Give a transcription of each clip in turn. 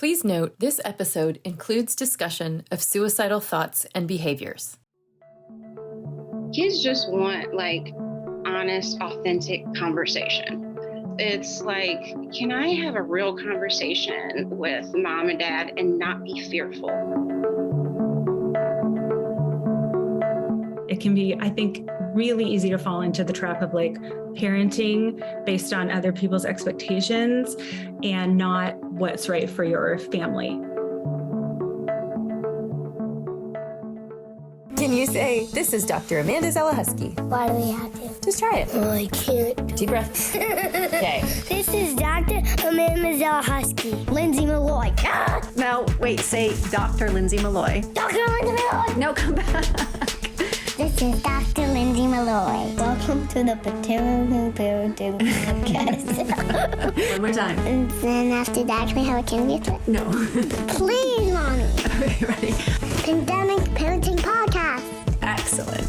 Please note this episode includes discussion of suicidal thoughts and behaviors. Kids just want honest, authentic conversation. It's can I have a real conversation with mom and dad and not be fearful? It can be, I think, really easy to fall into the trap of parenting based on other people's expectations and not what's right for your family. Can you say, "This is Dr. Amanda Zelahusky"? Why do we have to? Just try it. Oh, I can't. Deep breath. Okay. This is Dr. Amanda Zelahusky. Lindsay Malloy. No, wait, say Dr. Lindsay Malloy. Dr. Lindsay Malloy. No, come back. This is Dr. Lindsay Malloy. Welcome to the Paternal Parenting Podcast. One more time. And then after that, can we have a candy flip? No. Please, Mommy. Okay, ready? Pandemic Parenting Podcast. Excellent.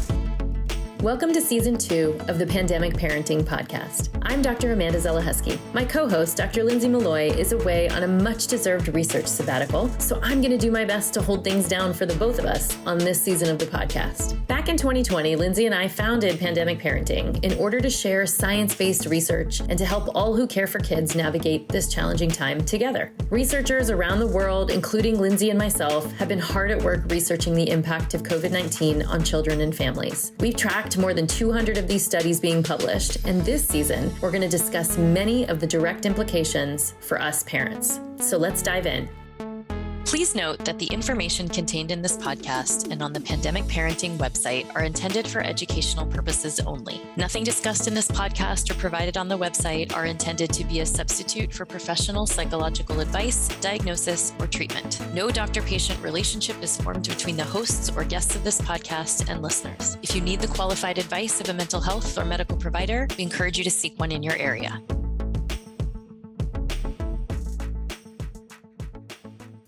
Welcome to Season 2 of the Pandemic Parenting Podcast. I'm Dr. Amanda Zelahusky. My co-host, Dr. Lindsay Malloy, is away on a much-deserved research sabbatical, so I'm going to do my best to hold things down for the both of us on this season of the podcast. Back in 2020, Lindsay and I founded Pandemic Parenting in order to share science-based research and to help all who care for kids navigate this challenging time together. Researchers around the world, including Lindsay and myself, have been hard at work researching the impact of COVID-19 on children and families. We've tracked more than 200 of these studies being published, and this season, we're going to discuss many of the direct implications for us parents. So let's dive in. Please note that the information contained in this podcast and on the Pandemic Parenting website are intended for educational purposes only. Nothing discussed in this podcast or provided on the website are intended to be a substitute for professional psychological advice, diagnosis, or treatment. No doctor-patient relationship is formed between the hosts or guests of this podcast and listeners. If you need the qualified advice of a mental health or medical provider, we encourage you to seek one in your area.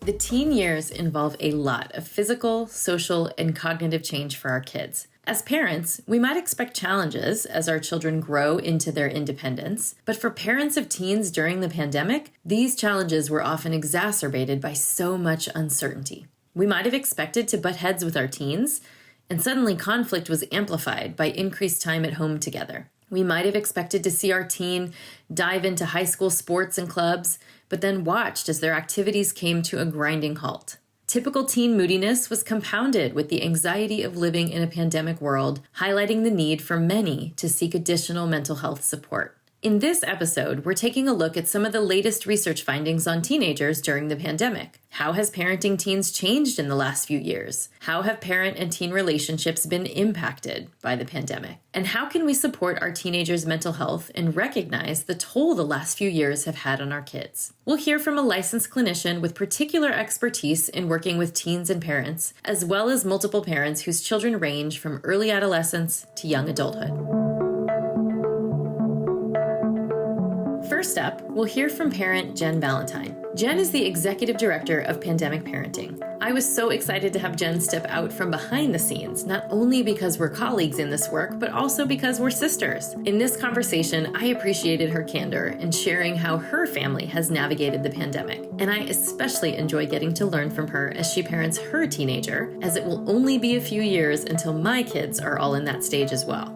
The teen years involve a lot of physical, social, and cognitive change for our kids. As parents, we might expect challenges as our children grow into their independence, but for parents of teens during the pandemic, these challenges were often exacerbated by so much uncertainty. We might have expected to butt heads with our teens, and suddenly conflict was amplified by increased time at home together. We might have expected to see our teen dive into high school sports and clubs, but then watched as their activities came to a grinding halt. Typical teen moodiness was compounded with the anxiety of living in a pandemic world, highlighting the need for many to seek additional mental health support. In this episode, we're taking a look at some of the latest research findings on teenagers during the pandemic. How has parenting teens changed in the last few years? How have parent and teen relationships been impacted by the pandemic? And how can we support our teenagers' mental health and recognize the toll the last few years have had on our kids? We'll hear from a licensed clinician with particular expertise in working with teens and parents, as well as multiple parents whose children range from early adolescence to young adulthood. First up, we'll hear from parent Jen Valentine. Jen is the executive director of Pandemic Parenting. I was so excited to have Jen step out from behind the scenes, not only because we're colleagues in this work, but also because we're sisters. In this conversation, I appreciated her candor in sharing how her family has navigated the pandemic. And I especially enjoy getting to learn from her as she parents her teenager, as it will only be a few years until my kids are all in that stage as well.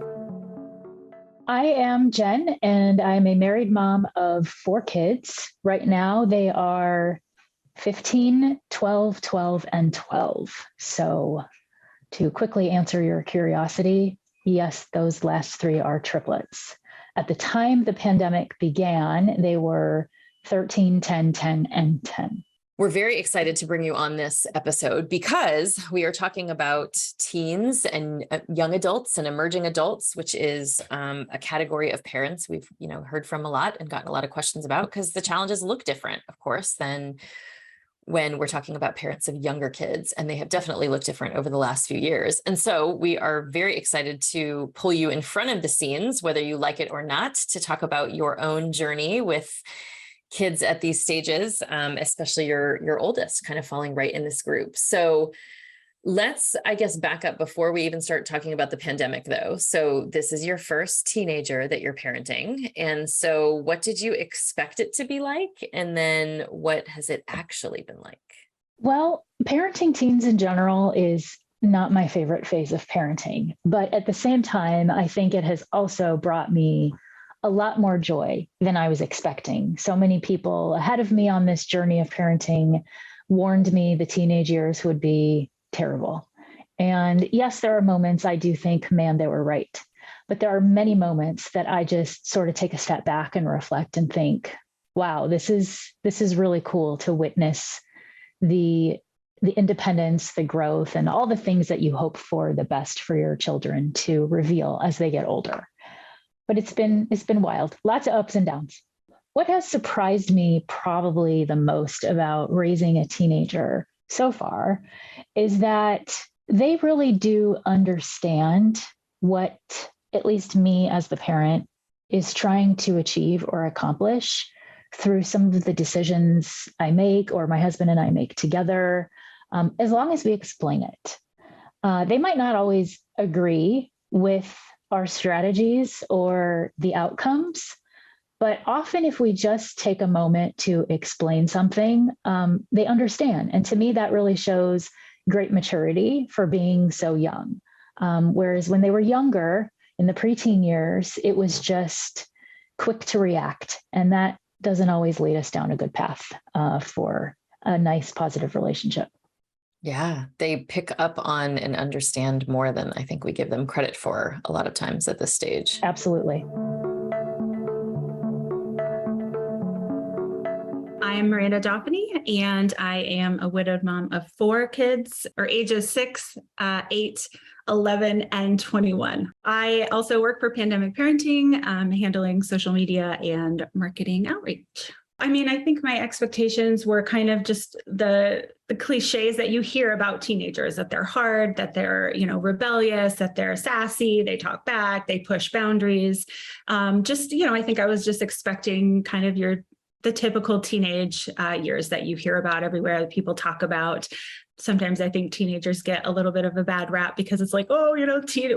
I am Jen, and I'm a married mom of 4 kids. Right now, they are 15, 12, 12, and 12. So to quickly answer your curiosity, yes, those last 3 are triplets. At the time the pandemic began, they were 13, 10, 10, and 10. We're very excited to bring you on this episode because we are talking about teens and young adults and emerging adults, which is a category of parents we've heard from a lot and gotten a lot of questions about because the challenges look different, of course, than when we're talking about parents of younger kids, and they have definitely looked different over the last few years. And so we are very excited to pull you in front of the scenes, whether you like it or not, to talk about your own journey with kids at these stages, especially your oldest, kind of falling right in this group. So Let's, I guess, back up before we even start talking about the pandemic, though. So this is your first teenager that you're parenting. And so what did you expect it to be like? And then what has it actually been like? Well, parenting teens in general is not my favorite phase of parenting. But at the same time, I think it has also brought me a lot more joy than I was expecting. So many people ahead of me on this journey of parenting warned me the teenage years would be terrible. And yes, there are moments I do think, man, they were right. But there are many moments that I just sort of take a step back and reflect and think, wow, this is really cool to witness the independence, the growth, and all the things that you hope for the best for your children to reveal as they get older. But it's been wild, lots of ups and downs. What has surprised me probably the most about raising a teenager so far is that they really do understand what, at least me as the parent, is trying to achieve or accomplish through some of the decisions I make or my husband and I make together, as long as we explain it. They might not always agree with our strategies or the outcomes, but often if we just take a moment to explain something, they understand. And to me, that really shows great maturity for being so young. Whereas when they were younger, in the preteen years, it was just quick to react. And that doesn't always lead us down a good path for a nice, positive relationship. Yeah, they pick up on and understand more than I think we give them credit for a lot of times at this stage. Absolutely. I'm Miranda Dauphiny, and I am a widowed mom of 4 kids, or ages 6, 8, 11, and 21. I also work for Pandemic Parenting, handling social media and marketing outreach. I mean, I think my expectations were kind of just the cliches that you hear about teenagers, that they're hard, that they're, rebellious, that they're sassy, they talk back, they push boundaries. I think I was just expecting kind of the typical teenage years that you hear about everywhere, that people talk about. Sometimes I think teenagers get a little bit of a bad rap because it's like, oh,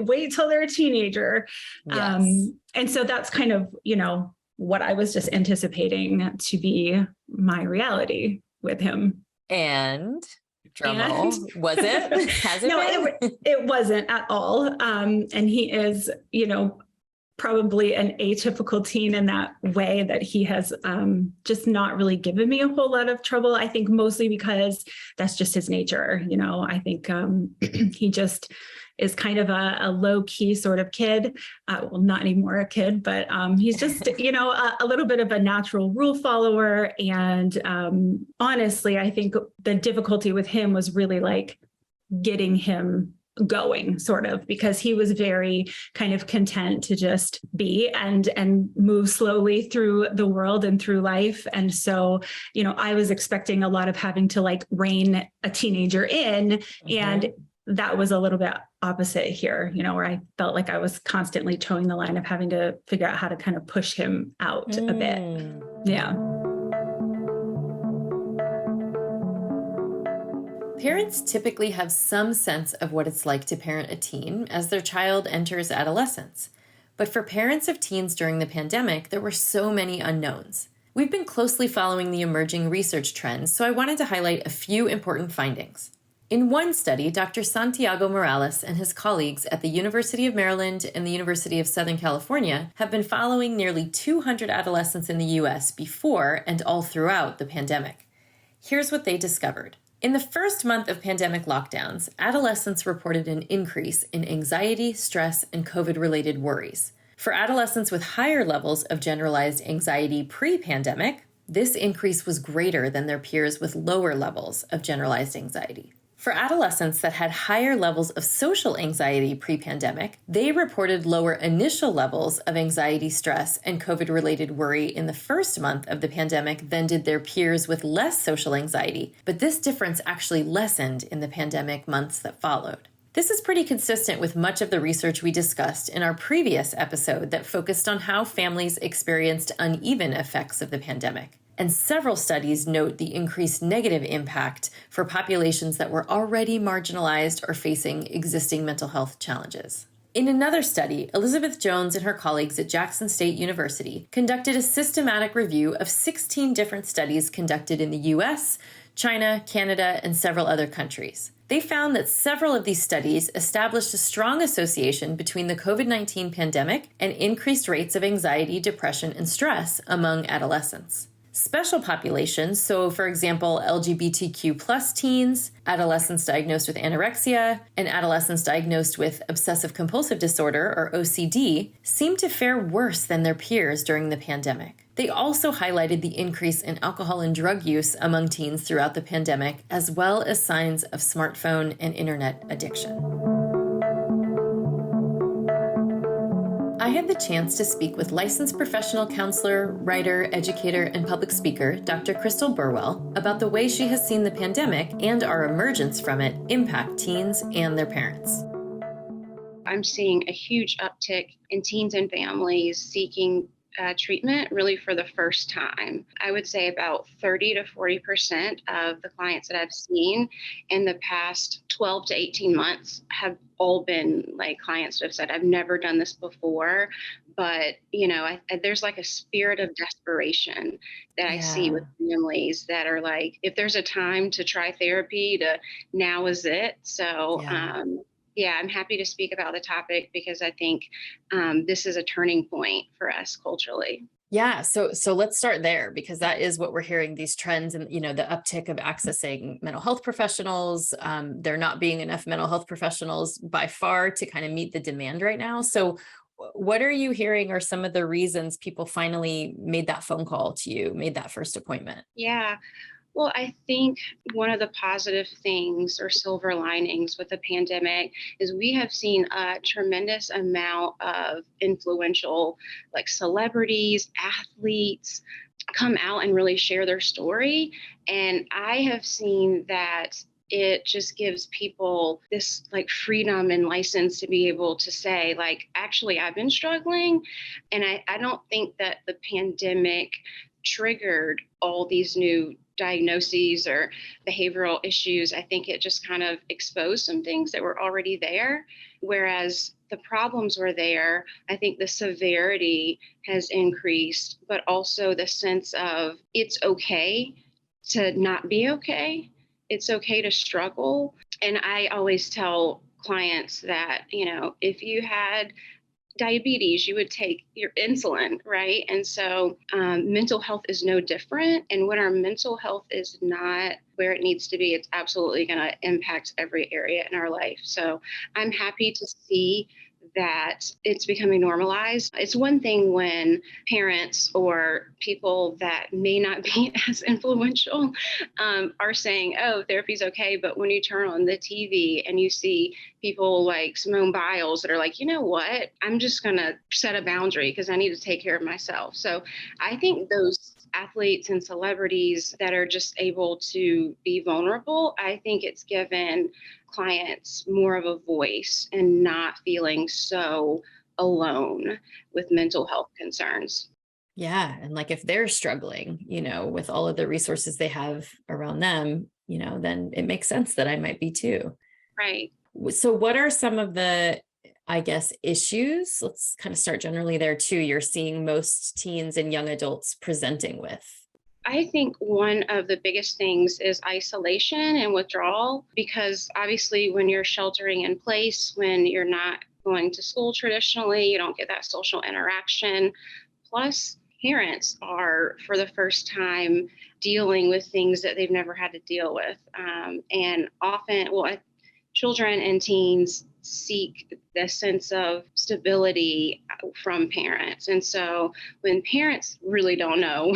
wait till they're a teenager. Yes. And so that's kind of, what I was just anticipating to be my reality with him. And drumroll, was it? Has it No, been? it wasn't at all. And he is, probably an atypical teen in that way, that he has just not really given me a whole lot of trouble. I think mostly because that's just his nature. I think he just is kind of a low key sort of kid. Well, not anymore a kid, but he's just, a little bit of a natural rule follower. And honestly, I think the difficulty with him was really like getting him going, sort of, because he was very kind of content to just be and move slowly through the world and through life. And so, I was expecting a lot of having to like rein a teenager in. Mm-hmm. And that was a little bit opposite here, where I felt like I was constantly towing the line of having to figure out how to kind of push him out a bit. Yeah. Parents typically have some sense of what it's like to parent a teen as their child enters adolescence. But for parents of teens during the pandemic, there were so many unknowns. We've been closely following the emerging research trends, so I wanted to highlight a few important findings. In one study, Dr. Santiago Morales and his colleagues at the University of Maryland and the University of Southern California have been following nearly 200 adolescents in the U.S. before and all throughout the pandemic. Here's what they discovered. In the first month of pandemic lockdowns, adolescents reported an increase in anxiety, stress, and COVID-related worries. For adolescents with higher levels of generalized anxiety pre-pandemic, this increase was greater than their peers with lower levels of generalized anxiety. For adolescents that had higher levels of social anxiety pre-pandemic, they reported lower initial levels of anxiety, stress, and COVID-related worry in the first month of the pandemic than did their peers with less social anxiety, but this difference actually lessened in the pandemic months that followed. This is pretty consistent with much of the research we discussed in our previous episode that focused on how families experienced uneven effects of the pandemic. And several studies note the increased negative impact for populations that were already marginalized or facing existing mental health challenges. In another study, Elizabeth Jones and her colleagues at Jackson State University conducted a systematic review of 16 different studies conducted in the US, China, Canada, and several other countries. They found that several of these studies established a strong association between the COVID-19 pandemic and increased rates of anxiety, depression, and stress among adolescents. Special populations, so for example, LGBTQ plus teens, adolescents diagnosed with anorexia, and adolescents diagnosed with obsessive compulsive disorder, or OCD, seem to fare worse than their peers during the pandemic. They also highlighted the increase in alcohol and drug use among teens throughout the pandemic, as well as signs of smartphone and internet addiction. I had the chance to speak with licensed professional counselor, writer, educator, and public speaker, Dr. Crystal Burwell, about the way she has seen the pandemic and our emergence from it impact teens and their parents. I'm seeing a huge uptick in teens and families seeking treatment really for the first time. I would say about 30 to 40% of the clients that I've seen in the past 12 to 18 months have all been like clients who have said, I've never done this before, but there's like a spirit of desperation that I see with families that are like, if there's a time to try therapy, now is it. So I'm happy to speak about the topic because I think this is a turning point for us culturally. Yeah. So let's start there because that is what we're hearing, these trends and, the uptick of accessing mental health professionals. There not being enough mental health professionals by far to kind of meet the demand right now. So what are you hearing are some of the reasons people finally made that phone call to you, made that first appointment? Yeah. Well, I think one of the positive things or silver linings with the pandemic is we have seen a tremendous amount of influential, like celebrities, athletes, come out and really share their story. And I have seen that it just gives people this like freedom and license to be able to say, like, actually, I've been struggling. And I don't think that the pandemic triggered all these new diagnoses or behavioral issues. I think it just kind of exposed some things that were already there, whereas the problems were there. I think the severity has increased, but also the sense of it's okay to not be okay. It's okay to struggle. And I always tell clients that, if you had diabetes, you would take your insulin, right? And so mental health is no different. And when our mental health is not where it needs to be, it's absolutely going to impact every area in our life. So I'm happy to see that it's becoming normalized. It's one thing when parents or people that may not be as influential are saying, oh, therapy's okay. But when you turn on the TV and you see people like Simone Biles that are like, you know what, I'm just going to set a boundary because I need to take care of myself. So I think those athletes and celebrities that are just able to be vulnerable, I think it's given clients more of a voice and not feeling so alone with mental health concerns. Yeah. And like if they're struggling, with all of the resources they have around them, then it makes sense that I might be too. Right. So what are some of the, I guess, issues? Let's kind of start generally there too. You're seeing most teens and young adults presenting with. I think one of the biggest things is isolation and withdrawal, because obviously when you're sheltering in place, when you're not going to school traditionally, you don't get that social interaction. Plus, parents are, for the first time, dealing with things that they've never had to deal with. And often, children and teens seek the sense of stability from parents. And so when parents really don't know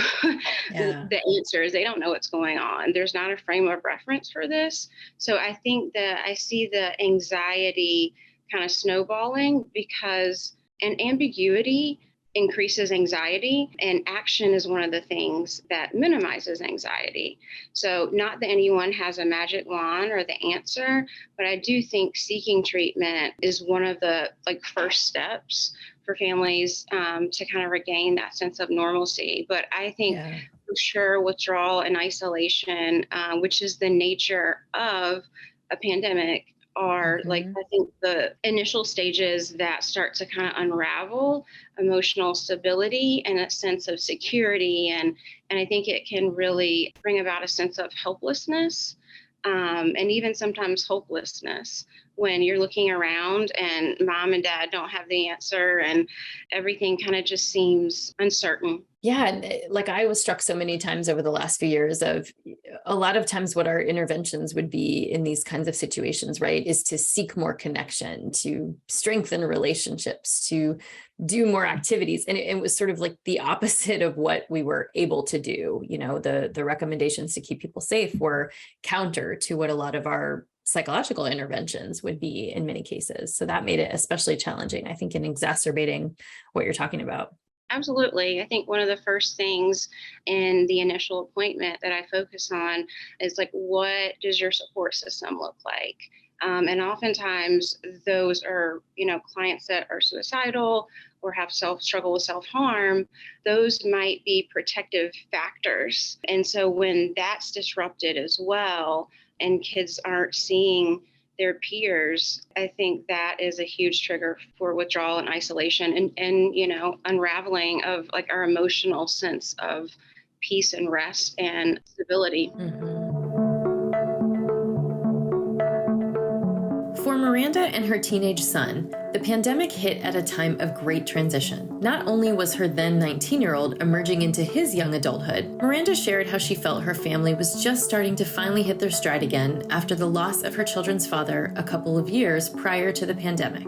the answers, they don't know what's going on. There's not a frame of reference for this. So I think that I see the anxiety kind of snowballing because an ambiguity increases anxiety, and action is one of the things that minimizes anxiety. So not that anyone has a magic wand or the answer, but I do think seeking treatment is one of the first steps for families to kind of regain that sense of normalcy. But I think for sure withdrawal and isolation, which is the nature of a pandemic, are like, I think, the initial stages that start to kind of unravel emotional stability and a sense of security. And I think it can really bring about a sense of helplessness, and even sometimes hopelessness, when you're looking around and mom and dad don't have the answer and everything kind of just seems uncertain. Yeah. And like I was struck so many times over the last few years of a lot of times what our interventions would be in these kinds of situations, right, is to seek more connection, to strengthen relationships, to do more activities. And it was sort of like the opposite of what we were able to do. You know, the recommendations to keep people safe were counter to what a lot of our psychological interventions would be in many cases. So that made it especially challenging, I think, in exacerbating what you're talking about. Absolutely. I think one of the first things in the initial appointment that I focus on is like, what does your support system look like? And oftentimes those are, clients that are suicidal or have struggle with self-harm. Those might be protective factors. And so when that's disrupted as well, and kids aren't seeing their peers, I think that is a huge trigger for withdrawal and isolation and unraveling of like our emotional sense of peace and rest and stability. For Miranda and her teenage son, the pandemic hit at a time of great transition. Not only was her then 19-year-old emerging into his young adulthood, Miranda shared how she felt her family was just starting to finally hit their stride again after the loss of her children's father a couple of years prior to the pandemic.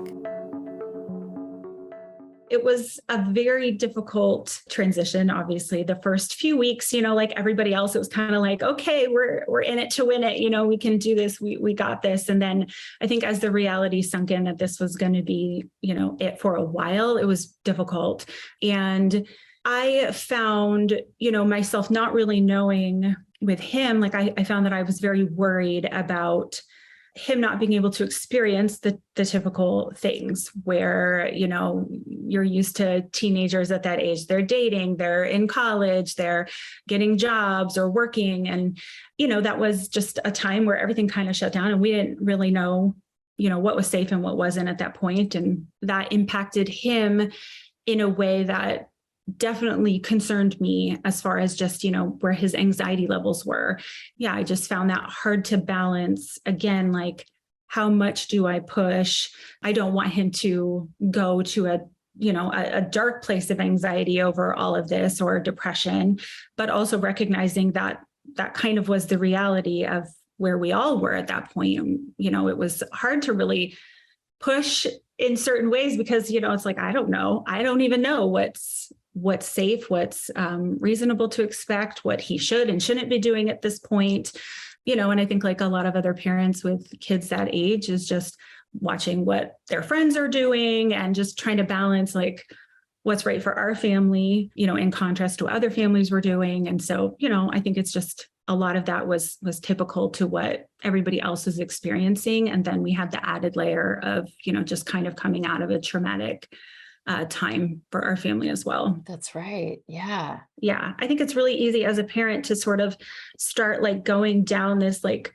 It was a very difficult transition. Obviously, the first few weeks, like everybody else, it was kind of like, okay, we're in it to win it. We can do this. We got this. And then I think as the reality sunk in that this was going to be, it for a while, it was difficult. And I found, myself not really knowing with him, like I found that I was very worried about him not being able to experience the typical things where, you're used to teenagers at that age. They're dating, they're in college, they're getting jobs or working. And, that was just a time where everything kind of shut down and we didn't really know, what was safe and what wasn't at that point. And that impacted him in a way that definitely concerned me as far as just, where his anxiety levels were. Yeah, I just found that hard to balance. Again, like, how much do I push? I don't want him to go to a dark place of anxiety over all of this or depression, but also recognizing that that kind of was the reality of where we all were at that point. It was hard to really push in certain ways because, it's like, I don't know. I don't even know what's safe, what's reasonable to expect, what he should and shouldn't be doing at this point. And I think like a lot of other parents with kids that age is just watching what their friends are doing and just trying to balance like what's right for our family, in contrast to what other families were doing. And so, I think it's just a lot of that was typical to what everybody else was experiencing. And then we had the added layer of, just kind of coming out of a traumatic time for our family as well. That's right. Yeah. Yeah. I think it's really easy as a parent to sort of start like going down this, like,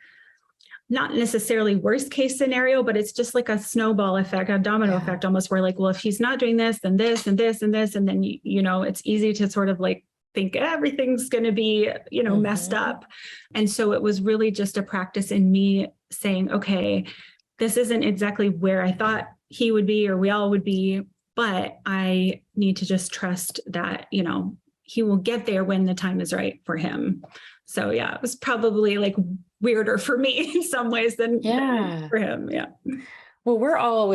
not necessarily worst case scenario, but it's just like a snowball effect, a domino effect almost, where like, well, if he's not doing this, then this and this and this, and then, it's easy to sort of like think everything's going to be, messed up. And so it was really just a practice in me saying, okay, this isn't exactly where I thought he would be or we all would be, but I need to just trust that, he will get there when the time is right for him. So yeah, it was probably like weirder for me in some ways than for him. Yeah. Well,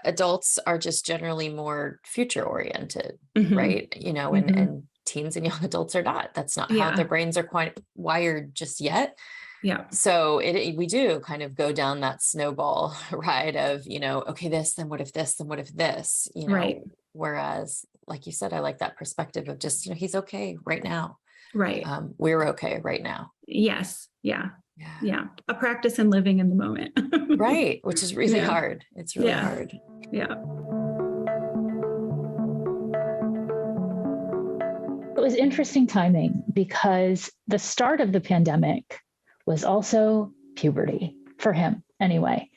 adults are just generally more future oriented, right? And teens and young adults are not. That's not how their brains are quite wired just yet. Yeah. So we do kind of go down that snowball ride of, okay, this, then what if this, then what if this, right. Whereas, like you said, I like that perspective of just, he's okay right now. Right. We're okay right now. Yes. Yeah. Yeah. A practice in living in the moment. Right. Which is really hard. It's really hard. Yeah. It was interesting timing because the start of the pandemic was also puberty for him anyway.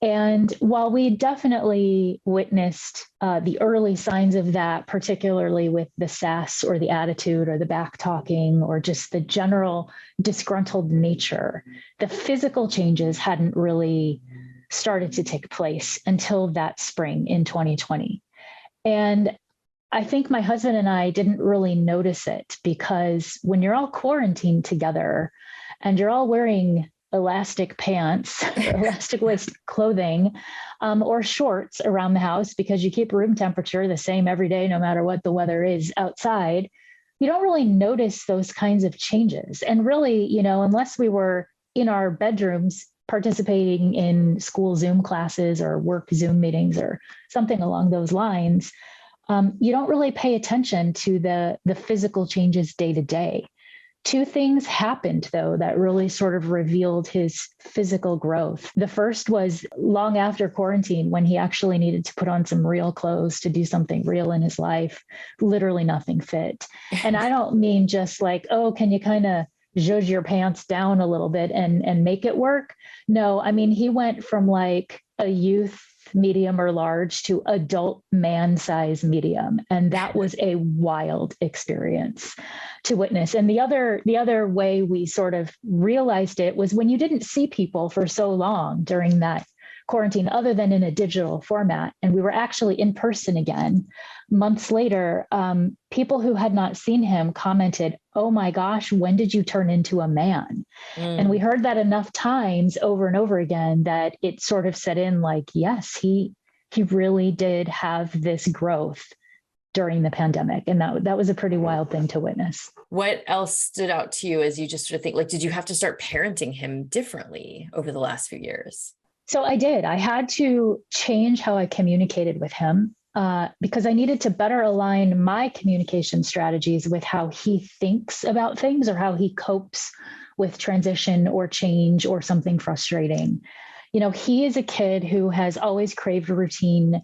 And while we definitely witnessed the early signs of that, particularly with the sass or the attitude or the back talking or just the general disgruntled nature, the physical changes hadn't really started to take place until that spring in 2020. And I think my husband and I didn't really notice it because when you're all quarantined together and you're all wearing elastic pants, elastic waist clothing, or shorts around the house because you keep room temperature the same every day, no matter what the weather is outside, you don't really notice those kinds of changes. And really, unless we were in our bedrooms participating in school Zoom classes or work Zoom meetings or something along those lines, you don't really pay attention to the physical changes day to day. Two things happened, though, that really sort of revealed his physical growth. The first was long after quarantine, when he actually needed to put on some real clothes to do something real in his life. Literally nothing fit. And I don't mean just like, oh, can you kind of zhuzh your pants down a little bit and make it work? No, I mean, he went from like a youth medium or large to adult man size medium. And that was a wild experience to witness. And the other way we sort of realized it was when you didn't see people for so long during that quarantine, other than in a digital format, and we were actually in person again. Months later, people who had not seen him commented, "Oh my gosh, when did you turn into a man?" And we heard that enough times over and over again that it sort of set in like, yes, he really did have this growth during the pandemic. And that was a pretty wild thing to witness. What else stood out to you as you just sort of think, like, did you have to start parenting him differently over the last few years? So I did. I had to change how I communicated with him because I needed to better align my communication strategies with how he thinks about things or how he copes with transition or change or something frustrating. He is a kid who has always craved routine,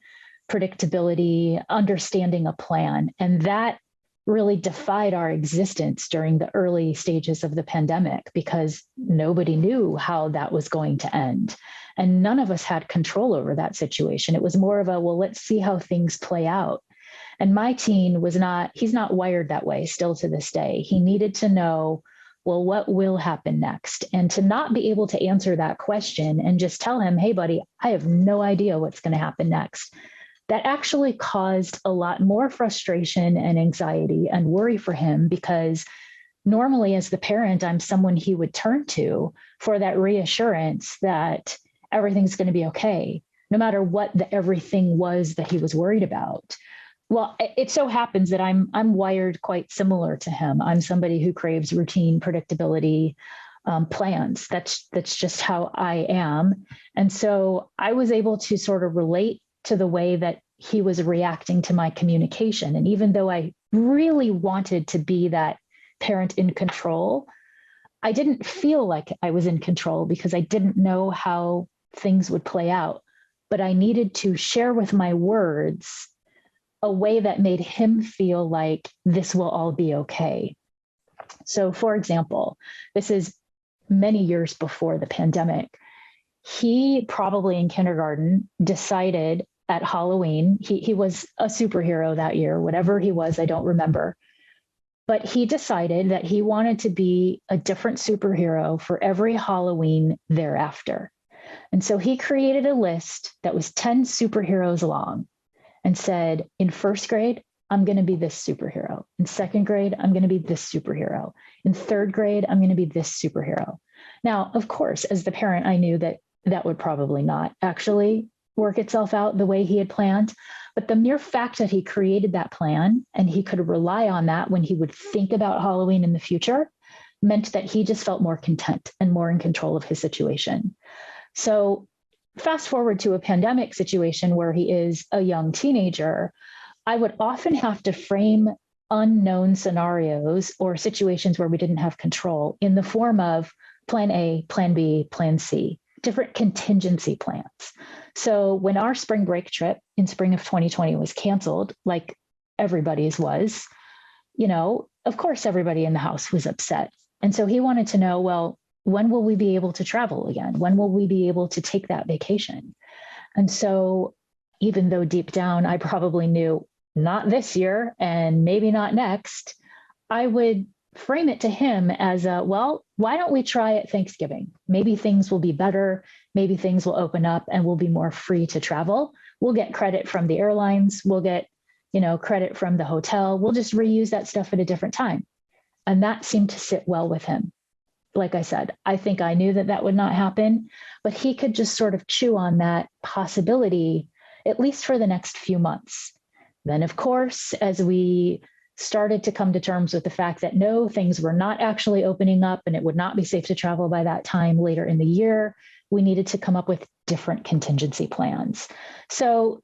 predictability, understanding a plan, and that really defied our existence during the early stages of the pandemic because nobody knew how that was going to end. And none of us had control over that situation. It was more of a, well, let's see how things play out. And my teen he's not wired that way still to this day. He needed to know, well, what will happen next? And to not be able to answer that question and just tell him, hey, buddy, I have no idea what's going to happen next. That actually caused a lot more frustration and anxiety and worry for him because normally as the parent, I'm someone he would turn to for that reassurance that everything's going to be okay, no matter what the everything was that he was worried about. Well, it so happens that I'm wired quite similar to him. I'm somebody who craves routine, predictability, plans. That's just how I am. And so I was able to sort of relate to the way that he was reacting to my communication. And even though I really wanted to be that parent in control, I didn't feel like I was in control because I didn't know how things would play out. But I needed to share with my words a way that made him feel like this will all be okay. So, for example, this is many years before the pandemic. He probably in kindergarten decided at Halloween, he was a superhero that year, whatever he was, I don't remember. But he decided that he wanted to be a different superhero for every Halloween thereafter. And so he created a list that was 10 superheroes long and said, in first grade, I'm going to be this superhero. In second grade, I'm going to be this superhero. In third grade, I'm going to be this superhero. Now, of course, as the parent, I knew that that would probably not actually work itself out the way he had planned. But the mere fact that he created that plan and he could rely on that when he would think about Halloween in the future meant that he just felt more content and more in control of his situation. So fast forward to a pandemic situation where he is a young teenager, I would often have to frame unknown scenarios or situations where we didn't have control in the form of plan A, plan B, plan C, different contingency plans. So when our spring break trip in spring of 2020 was canceled, like everybody's was, of course, everybody in the house was upset. And so he wanted to know, well, when will we be able to travel again? When will we be able to take that vacation? And so even though deep down I probably knew not this year and maybe not next, I would frame it to him as well, why don't we try at Thanksgiving? Maybe things will be better. Maybe things will open up and we'll be more free to travel. We'll get credit from the airlines. We'll get, credit from the hotel. We'll just reuse that stuff at a different time. And that seemed to sit well with him. Like I said, I think I knew that that would not happen, but he could just sort of chew on that possibility, at least for the next few months. Then, of course, as we started to come to terms with the fact that no, things were not actually opening up and it would not be safe to travel by that time later in the year, we needed to come up with different contingency plans. So,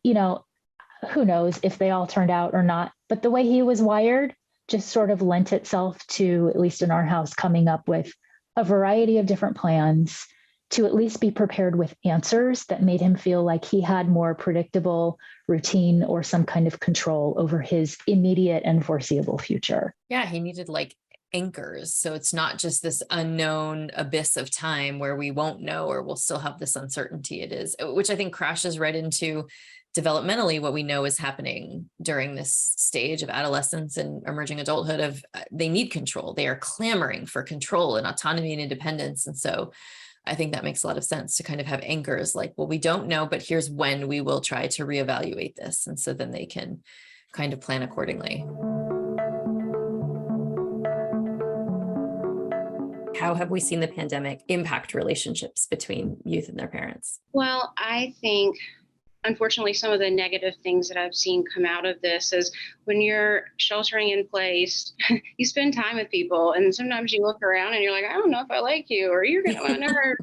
who knows if they all turned out or not, but the way he was wired just sort of lent itself to, at least in our house, coming up with a variety of different plans to at least be prepared with answers that made him feel like he had more predictable routine or some kind of control over his immediate and foreseeable future. Yeah, he needed like anchors. So it's not just this unknown abyss of time where we won't know or we'll still have this uncertainty. It is, which I think crashes right into developmentally what we know is happening during this stage of adolescence and emerging adulthood of they need control. They are clamoring for control and autonomy and independence. And so I think that makes a lot of sense to kind of have anchors like, well, we don't know, but here's when we will try to reevaluate this. And so then they can kind of plan accordingly. How have we seen the pandemic impact relationships between youth and their parents? Well, I think, unfortunately, some of the negative things that I've seen come out of this is when you're sheltering in place, you spend time with people and sometimes you look around and you're like, I don't know if I like you, or you're going to never,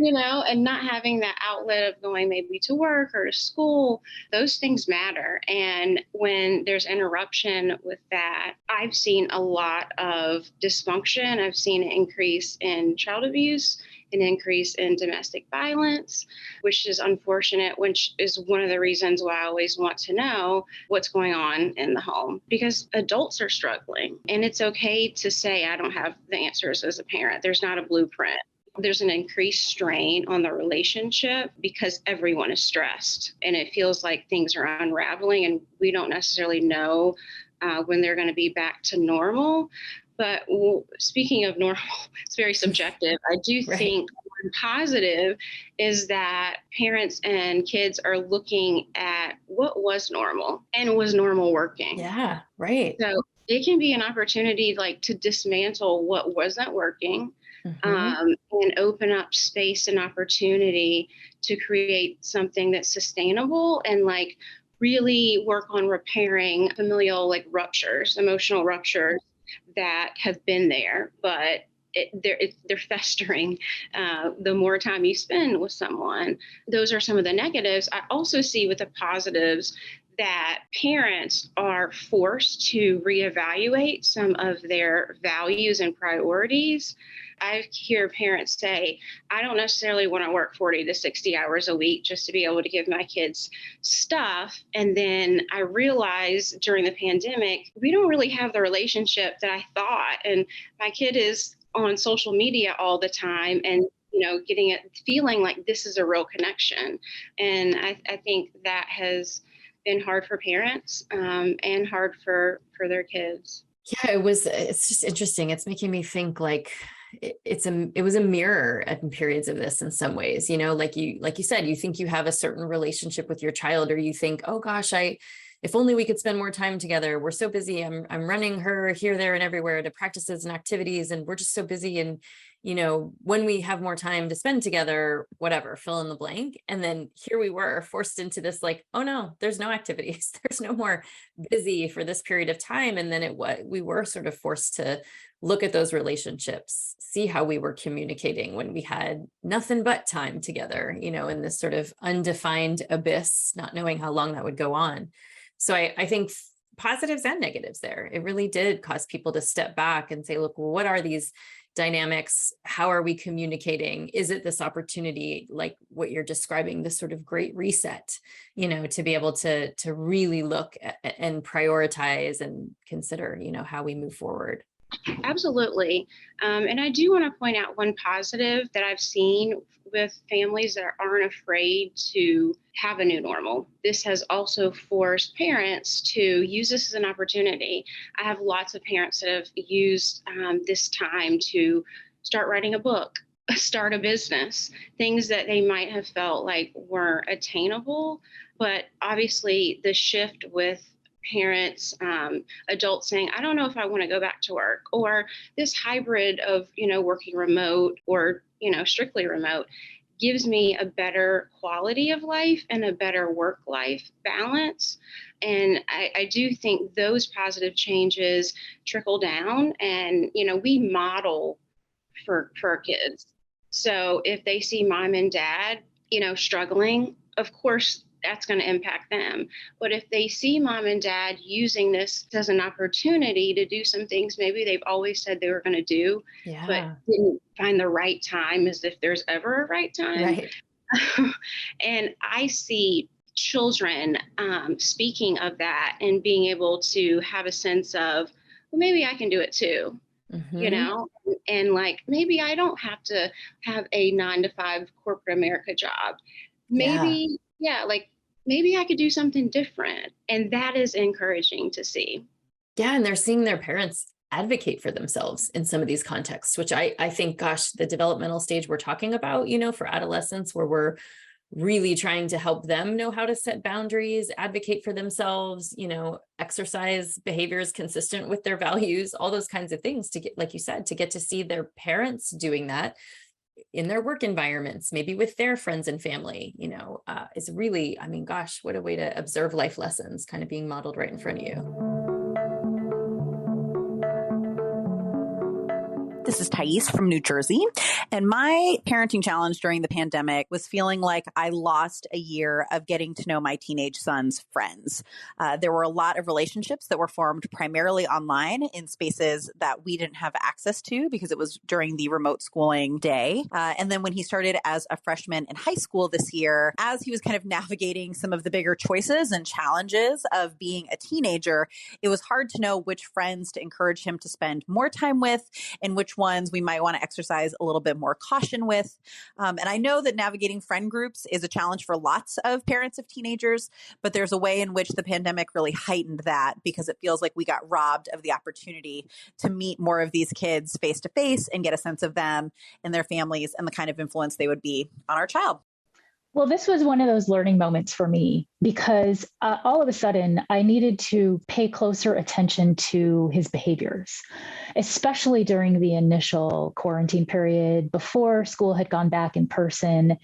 and not having that outlet of going maybe to work or to school, those things matter. And when there's interruption with that, I've seen a lot of dysfunction. I've seen an increase in child abuse, an increase in domestic violence, which is unfortunate, which is one of the reasons why I always want to know what's going on in the home, because adults are struggling. And it's okay to say, I don't have the answers as a parent. There's not a blueprint. There's an increased strain on the relationship because everyone is stressed and it feels like things are unraveling and we don't necessarily know when they're going to be back to normal. But speaking of normal, it's very subjective. I do think one positive is that parents and kids are looking at what was normal and was normal working. Yeah, right. So it can be an opportunity like to dismantle what wasn't working. And open up space and opportunity to create something that's sustainable and like really work on repairing familial like ruptures, emotional ruptures that have been there, but they're festering the more time you spend with someone. Those are some of the negatives. I also see with the positives that parents are forced to reevaluate some of their values and priorities. I hear parents say, I don't necessarily want to work 40 to 60 hours a week just to be able to give my kids stuff. And then I realized during the pandemic, we don't really have the relationship that I thought. And my kid is on social media all the time and getting it, feeling like this is a real connection. And I think that has been hard for parents and hard for their kids. Yeah, it's just interesting. It's making me think like it was a mirror at periods of this in some ways, like you said, you think you have a certain relationship with your child, or you think, oh gosh, if only we could spend more time together. We're so busy. I'm running her here, there, and everywhere to practices and activities. And we're just so busy. And, when we have more time to spend together, whatever, fill in the blank. And then here we were forced into this, like, oh no, there's no activities. There's no more busy for this period of time. And then we were sort of forced to look at those relationships, see how we were communicating when we had nothing but time together, in this sort of undefined abyss, not knowing how long that would go on. So I think positives and negatives there. It really did cause people to step back and say, look, well, what are these dynamics? How are we communicating? Is it this opportunity, like what you're describing, this sort of great reset, to be able to really look at and prioritize and consider, how we move forward? Absolutely. And I do want to point out one positive that I've seen with families that aren't afraid to have a new normal. This has also forced parents to use this as an opportunity. I have lots of parents that have used this time to start writing a book, start a business, things that they might have felt like weren't attainable. But obviously, the shift with parents, adults saying, I don't know if I want to go back to work, or this hybrid of, working remote or, strictly remote gives me a better quality of life and a better work-life balance. And I do think those positive changes trickle down, and, we model for our kids. So if they see mom and dad, struggling, of course, that's going to impact them. But if they see mom and dad using this as an opportunity to do some things maybe they've always said they were going to do, but didn't find the right time, as if there's ever a right time. Right. And I see children speaking of that and being able to have a sense of, well, maybe I can do it too. And like, maybe I don't have to have a 9-to-5 corporate America job. Maybe, maybe I could do something different. And that is encouraging to see. Yeah. And they're seeing their parents advocate for themselves in some of these contexts, which I think, gosh, the developmental stage we're talking about, for adolescents, where we're really trying to help them know how to set boundaries, advocate for themselves, exercise behaviors consistent with their values, all those kinds of things, to get, like you said, to get to see their parents doing that in their work environments, maybe with their friends and family, is really, gosh, what a way to observe life lessons kind of being modeled right in front of you. This is Thais from New Jersey, and my parenting challenge during the pandemic was feeling like I lost a year of getting to know my teenage son's friends. There were a lot of relationships that were formed primarily online in spaces that we didn't have access to because it was during the remote schooling day. And then when he started as a freshman in high school this year, as he was kind of navigating some of the bigger choices and challenges of being a teenager, it was hard to know which friends to encourage him to spend more time with and which ones we might want to exercise a little bit more caution with. And I know that navigating friend groups is a challenge for lots of parents of teenagers, but there's a way in which the pandemic really heightened that because it feels like we got robbed of the opportunity to meet more of these kids face to face and get a sense of them and their families and the kind of influence they would be on our child. Well, this was one of those learning moments for me because all of a sudden I needed to pay closer attention to his behaviors, especially during the initial quarantine period before school had gone back in person.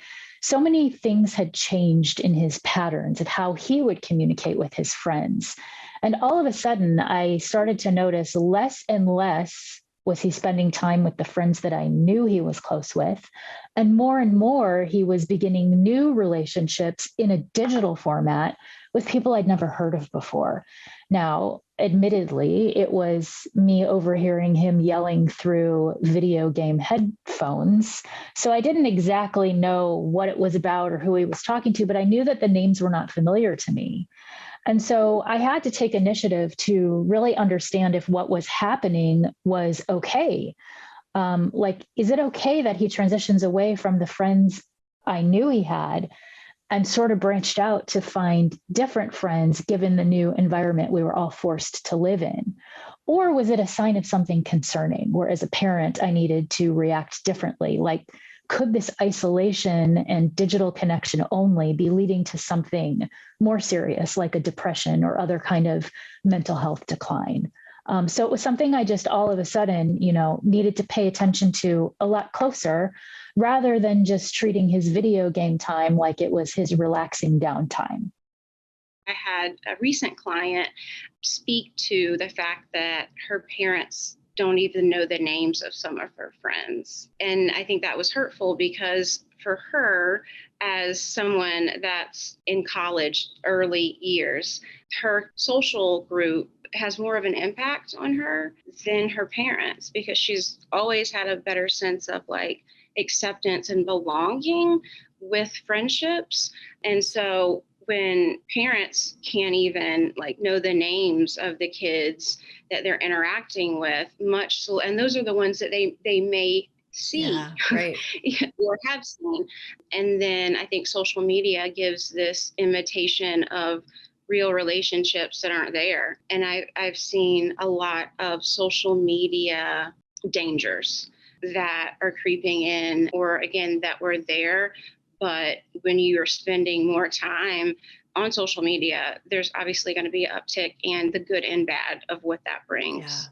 So many things had changed in his patterns of how he would communicate with his friends. And all of a sudden I started to notice less and less was he spending time with the friends that I knew he was close with? And more he was beginning new relationships in a digital format with people I'd never heard of before. Now, admittedly, it was me overhearing him yelling through video game headphones. So I didn't exactly know what it was about or who he was talking to, but I knew that the names were not familiar to me. And so I had to take initiative to really understand if what was happening was okay. Is it okay that he transitions away from the friends I knew he had and sort of branched out to find different friends given the new environment we were all forced to live in? Or was it a sign of something concerning where as a parent, I needed to react differently? Like, could this isolation and digital connection only be leading to something more serious, like a depression or other kind of mental health decline? So it was something I just all of a sudden, needed to pay attention to a lot closer rather than just treating his video game time like it was his relaxing downtime. I had a recent client speak to the fact that her parents don't even know the names of some of her friends. And I think that was hurtful because for her, as someone that's in college, early years, her social group has more of an impact on her than her parents, because she's always had a better sense of like acceptance and belonging with friendships. And so when parents can't even like know the names of the kids that they're interacting with, much so, and those are the ones that they may see right. or have seen. And then I think social media gives this imitation of real relationships that aren't there. And I've seen a lot of social media dangers that are creeping in, or again, that were there. But when you're spending more time on social media, there's obviously going to be an uptick and the good and bad of what that brings.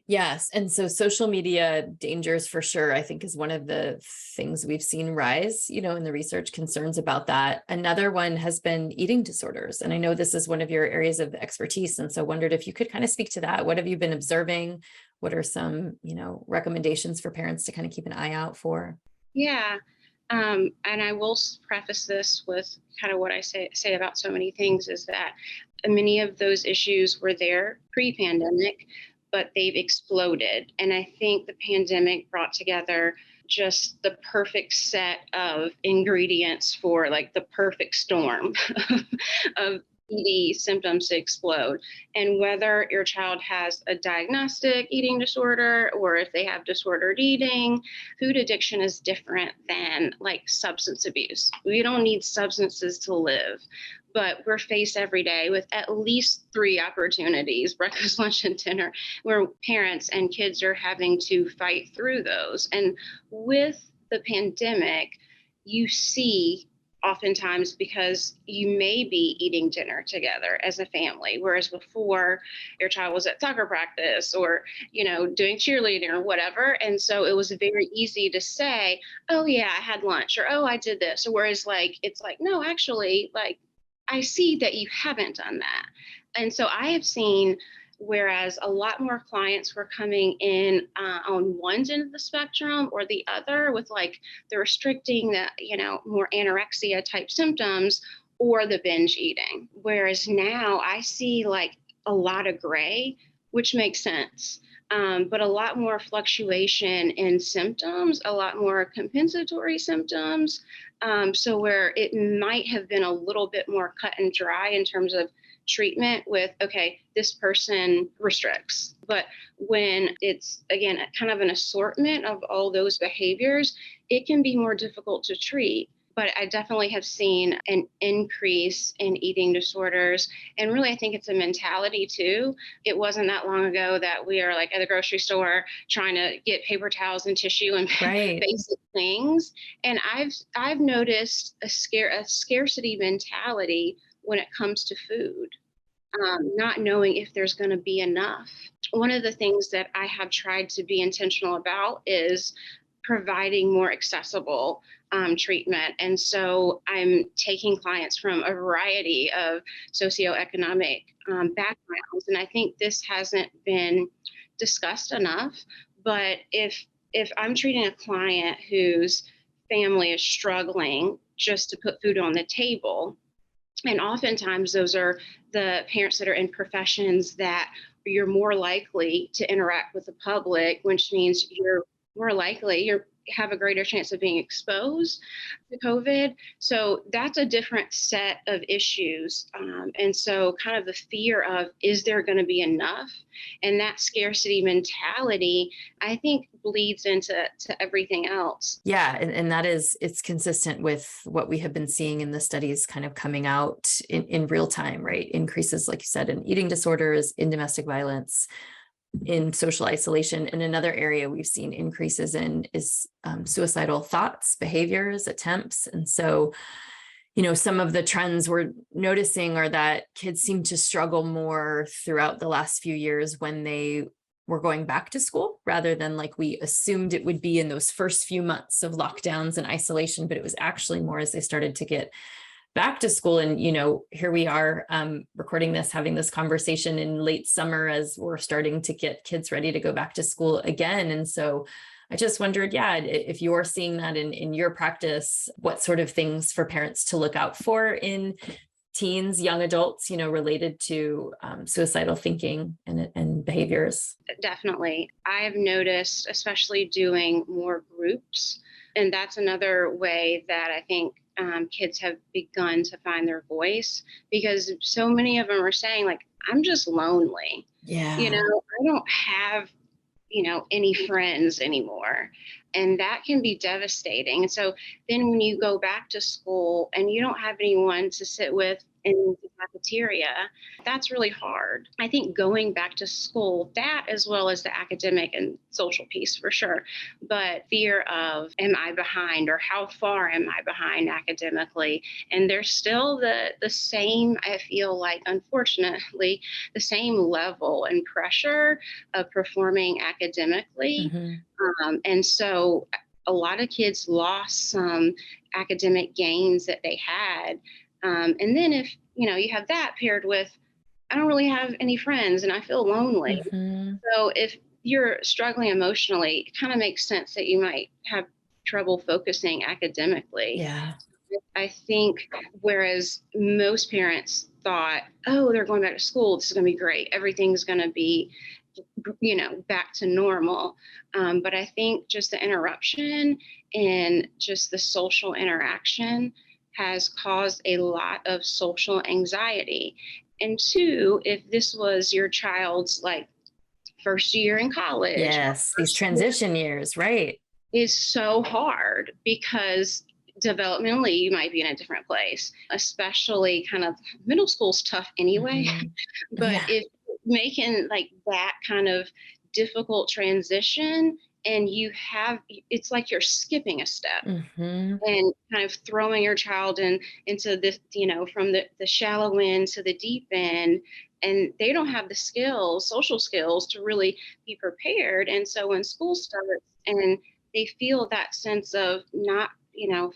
Yes. And so social media dangers for sure, I think, is one of the things we've seen rise, in the research, concerns about that. Another one has been eating disorders. And I know this is one of your areas of expertise. And so wondered if you could kind of speak to that. What have you been observing? What are some, recommendations for parents to kind of keep an eye out for? Yeah. And I will preface this with kind of what I say about so many things, is that many of those issues were there pre-pandemic, but they've exploded. And I think the pandemic brought together just the perfect set of ingredients for like the perfect storm of ED symptoms to explode. And whether your child has a diagnostic eating disorder or if they have disordered eating, food addiction is different than like substance abuse. We don't need substances to live. But we're faced every day with at least 3 opportunities, breakfast, lunch, and dinner, where parents and kids are having to fight through those. And with the pandemic, you see oftentimes, because you may be eating dinner together as a family, whereas before your child was at soccer practice or, doing cheerleading or whatever. And so it was very easy to say, oh yeah, I had lunch, or, oh, I did this. Whereas it's like, no, actually, like, I see that you haven't done that. And so I have seen, whereas a lot more clients were coming in on one end of the spectrum or the other with like the restricting, the, more anorexia type symptoms or the binge eating. Whereas now I see like a lot of gray, which makes sense. But a lot more fluctuation in symptoms, a lot more compensatory symptoms. So where it might have been a little bit more cut and dry in terms of treatment with, okay, this person restricts. But when it's, again, kind of an assortment of all those behaviors, it can be more difficult to treat. But I definitely have seen an increase in eating disorders. And really, I think it's a mentality too. It wasn't that long ago that we are like at the grocery store trying to get paper towels and tissue and basic things. And I've noticed a scarcity mentality when it comes to food, not knowing if there's going to be enough. One of the things that I have tried to be intentional about is providing more accessible treatment. And so I'm taking clients from a variety of socioeconomic backgrounds. And I think this hasn't been discussed enough. But if I'm treating a client whose family is struggling just to put food on the table, and oftentimes those are the parents that are in professions that you're more likely to interact with the public, which means you're more likely, you have a greater chance of being exposed to COVID. So that's a different set of issues. And so kind of the fear of, is there going to be enough? And that scarcity mentality, I think, bleeds into everything else. Yeah. And that is, it's consistent with what we have been seeing in the studies kind of coming out in real time, right? Increases, like you said, in eating disorders, in domestic violence, in social isolation. And another area we've seen increases in is suicidal thoughts, behaviors, attempts. And so, some of the trends we're noticing are that kids seem to struggle more throughout the last few years when they were going back to school, rather than like we assumed it would be in those first few months of lockdowns and isolation, but it was actually more as they started to get back to school. And, here we are recording this, having this conversation in late summer as we're starting to get kids ready to go back to school again. And so I just wondered, if you're seeing that in your practice, what sort of things for parents to look out for in teens, young adults, related to suicidal thinking and behaviors? Definitely. I've noticed, especially doing more groups, and that's another way that I think kids have begun to find their voice, because so many of them are saying, like, I'm just lonely. Yeah. I don't have, any friends anymore. And that can be devastating. And so then when you go back to school and you don't have anyone to sit with in the cafeteria, that's really hard. I think going back to school, that as well as the academic and social piece for sure, but fear of, am I behind, or how far am I behind academically? And there's still the same, I feel like, unfortunately, the same level and pressure of performing academically. And so a lot of kids lost some academic gains that they had. And then if, you have that paired with, I don't really have any friends and I feel lonely. So if you're struggling emotionally, it kind of makes sense that you might have trouble focusing academically. Yeah. I think whereas most parents thought, oh, they're going back to school, this is going to be great, everything's going to be back to normal. But I think just the interruption and just the social interaction has caused a lot of social anxiety. And two, if this was your child's like first year in college. Yes, these transition years, right. Is so hard because developmentally you might be in a different place, especially kind of middle school's tough anyway. But if making like that kind of difficult transition and it's like you're skipping a step and kind of throwing your child into this, from the shallow end to the deep end, and they don't have the social skills to really be prepared. And so when school starts and they feel that sense of not,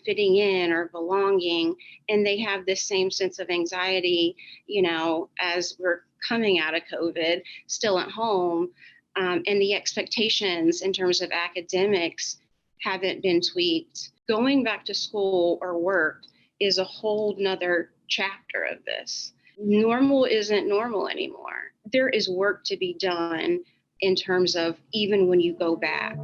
fitting in or belonging, and they have this same sense of anxiety, as we're coming out of COVID, still at home, and the expectations in terms of academics haven't been tweaked. Going back to school or work is a whole nother chapter of this. Normal isn't normal anymore. There is work to be done in terms of even when you go back.